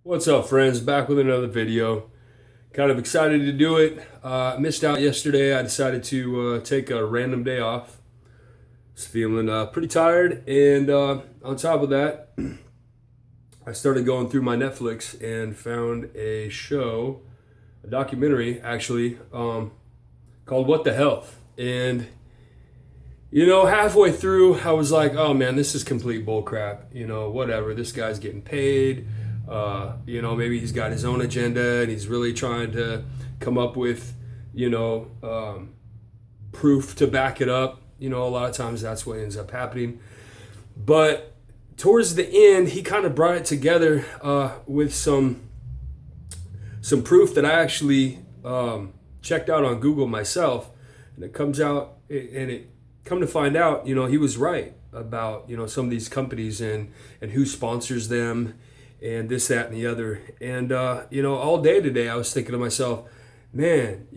What's up, friends? Back with another video. Kind of excited to do it. Missed out yesterday. I decided to take a random day off. Was feeling pretty tired, and on top of that, I started going through my Netflix and found a show, a documentary actually, called "What the Health." And halfway through, I was like, "Oh man, this is complete bullcrap." Whatever. This guy's getting paid. Maybe he's got his own agenda and he's really trying to come up with, proof to back it up. A lot of times that's what ends up happening. But towards the end, he kind of brought it together with some proof that I actually checked out on Google myself, and it come to find out, he was right about some of these companies and who sponsors them and this, that, and the other. And, all day today, I was thinking to myself, man,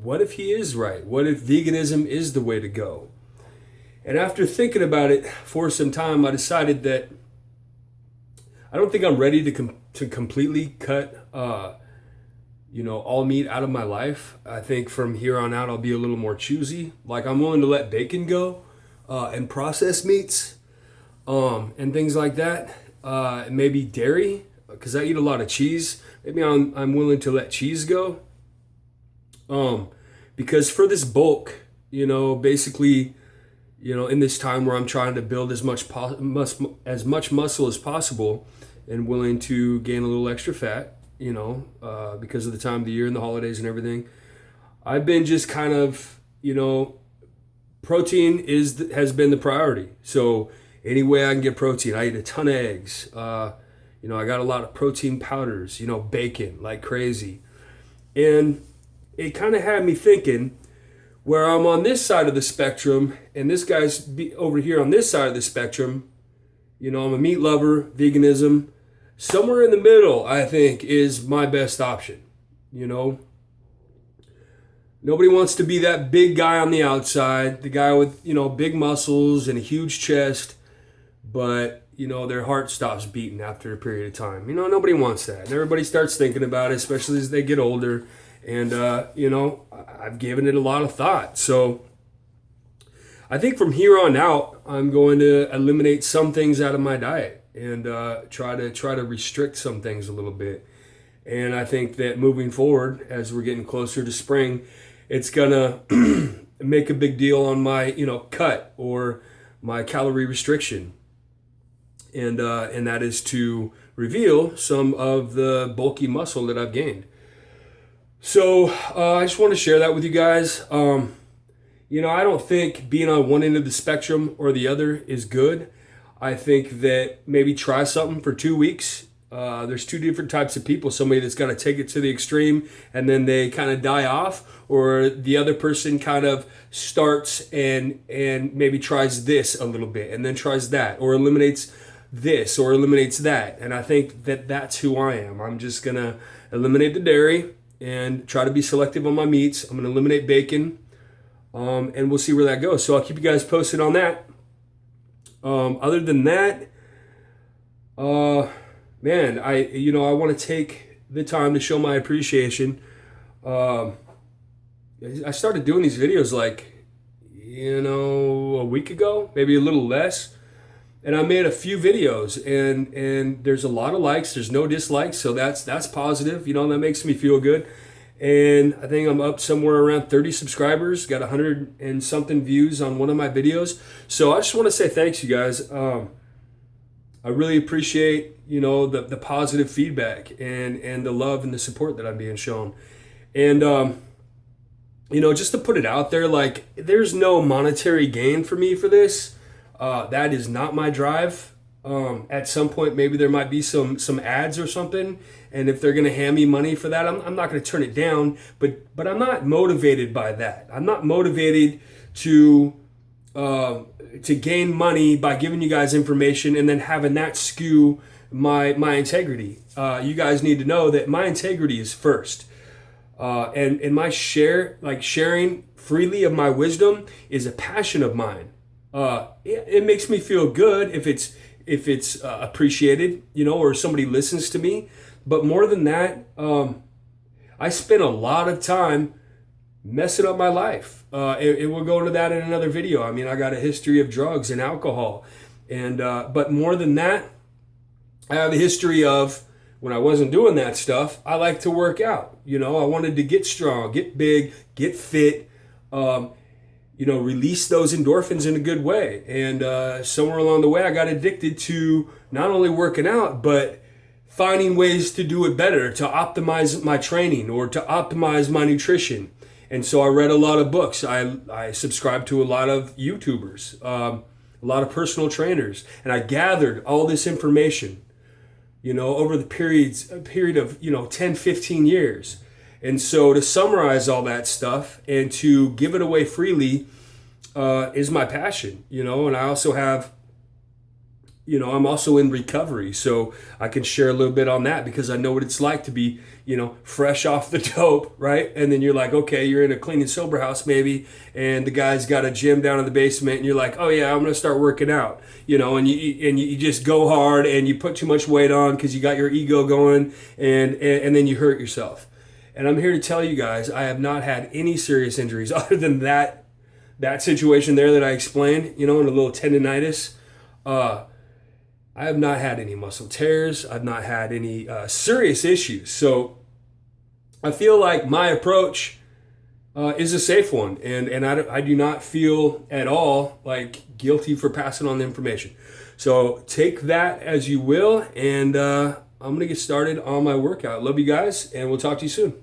what if he is right? What if veganism is the way to go? And after thinking about it for some time, I decided that I don't think I'm ready to completely cut, all meat out of my life. I think from here on out, I'll be a little more choosy. Like, I'm willing to let bacon go and processed meats and things like that. Maybe dairy, because I eat a lot of cheese. Maybe I'm willing to let cheese go. Because for this bulk, basically, in this time where I'm trying to build as much muscle as possible, and willing to gain a little extra fat, because of the time of the year and the holidays and everything, I've been just kind of, protein has been the priority. So any way I can get protein, I eat a ton of eggs. I got a lot of protein powders, bacon like crazy. And it kind of had me thinking, where I'm on this side of the spectrum and this guy's over here on this side of the spectrum, I'm a meat lover, veganism. Somewhere in the middle, I think, is my best option. Nobody wants to be that big guy on the outside, the guy with, big muscles and a huge chest, but their heart stops beating after a period of time. Nobody wants that, and everybody starts thinking about it, especially as they get older. And I've given it a lot of thought. So I think from here on out, I'm going to eliminate some things out of my diet and try to restrict some things a little bit. And I think that moving forward, as we're getting closer to spring, it's gonna make a big deal on my cut or my calorie restriction. And that is to reveal some of the bulky muscle that I've gained. So I just want to share that with you guys. I don't think being on one end of the spectrum or the other is good. I think that maybe try something for 2 weeks. There's two different types of people. Somebody that's going to take it to the extreme and then they kind of die off, or the other person kind of starts and maybe tries this a little bit and then tries that, or eliminates this or eliminates that. And I think that that's who I am. I'm just going to eliminate the dairy and try to be selective on my meats. I'm going to eliminate bacon, and we'll see where that goes. So I'll keep you guys posted on that. Other than that, man, I want to take the time to show my appreciation. I started doing these videos a week ago, maybe a little less. And I made a few videos, and there's a lot of likes. There's no dislikes, so that's positive. That makes me feel good. And I think I'm up somewhere around 30 subscribers. Got 100 and something views on one of my videos. So I just want to say thanks, you guys. I really appreciate the positive feedback and the love and the support that I'm being shown. And just to put it out there, there's no monetary gain for me for this. That is not my drive. At some point, maybe there might be some ads or something, and if they're going to hand me money for that, I'm not going to turn it down. But I'm not motivated by that. I'm not motivated to gain money by giving you guys information and then having that skew my integrity. You guys need to know that my integrity is first, and my sharing freely of my wisdom is a passion of mine. It makes me feel good if if it's appreciated, or somebody listens to me. But more than that, I spent a lot of time messing up my life. It will go into that in another video. I mean, I got a history of drugs and alcohol, and but more than that, I have a history of, when I wasn't doing that stuff, I like to work out. I wanted to get strong, get big, get fit, release those endorphins in a good way. And somewhere along the way, I got addicted to not only working out, but finding ways to do it better, to optimize my training or to optimize my nutrition. And so I read a lot of books. I subscribed to a lot of YouTubers, a lot of personal trainers, and I gathered all this information, over the period of, 10, 15 years. And so to summarize all that stuff and to give it away freely is my passion, and I also have, I'm also in recovery, so I can share a little bit on that because I know what it's like to be, fresh off the dope, right? And then you're like, okay, you're in a clean and sober house maybe, and the guy's got a gym down in the basement, and you're like, oh yeah, I'm gonna start working out, and you just go hard and you put too much weight on because you got your ego going, and then you hurt yourself. And I'm here to tell you guys, I have not had any serious injuries other than that situation there that I explained, and a little tendonitis. I have not had any muscle tears. I've not had any serious issues. So I feel like my approach is a safe one. And I do not feel at all like guilty for passing on the information. So take that as you will. And I'm going to get started on my workout. Love you guys, and we'll talk to you soon.